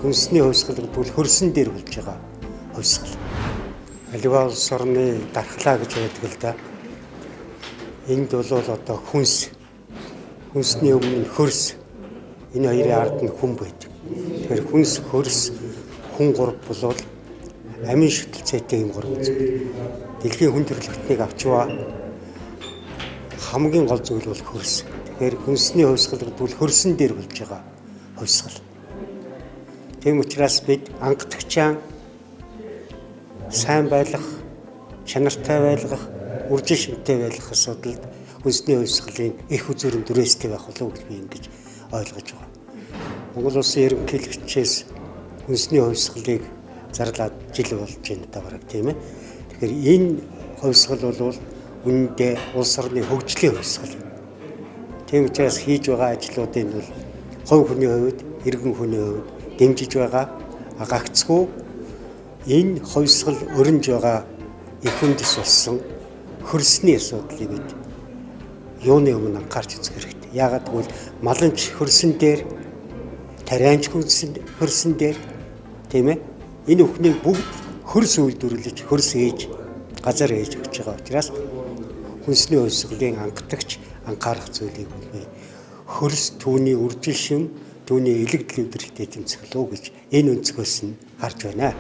Хүнсний хувьсгал гэдэг хөрсөн дээр болж байгаа хувьсгал. Аливаа улс орны дархлаа гэж байдаг л да. Энд бол одоо хүнсний өмнө хөрс, энэ хоёрын ард нь хүн байдаг. Тэгэхээр хүнс, хөрс, хүн гурав болвол амин шүтэлцээтэй юм гурав зүйл. Дэлхийн хүн төрөлхтнийг авчваа хамгийн гол зүйл бол хөрс. Тэгэхээр хүнсний хувьсгал гэдэг хөрсөн дээр болж байгаа хувьсгал. Тийм учраас бид ангадагчаан сайн байлгах, чанартай байлгах, үржил шимтэй байлгах асуудалд хүнсний хувьсгалын их үзүүрэн дүрээстэй байх болов уу гэж би ингэж ойлгож байгаа. Монгол улсын ерөнхийлөгчөөс хүнсний хувьсгалыг зарлаад жил болж байна та бараг тийм ээ. Тэгэхээр энэ хувьсгал бол үнэндээ улс орны хөгжлийн хувьсгал. Тийм учраас хийж байгаа ажлуудын бол хувь хүний хувьд, иргэн хүний хувьд дэмжиж байгаа гагцгүй энэ хувьсгал өрнж байгаа их үндэс болсон хөрсний асуудлыг бид юуны өмнө анхаарч үзэх хэрэгтэй. Яагаад гэвэл малынч хөрсөн дээр, тарианч хөрсөн дээр тийм ээ энэ бүхнийг бүгд хөрс үйлдвэрлэж, хөрс ээж, газар ээж өгч байгаа учраас хүнсний хувьсгалын ангадагч анхаарах зүйлийг бол хөрс түүний үржил шим, түүний элэг дэлгүүрэлтэд тэмцэх лөө гэж энэ өнцгөөс нь харж байна.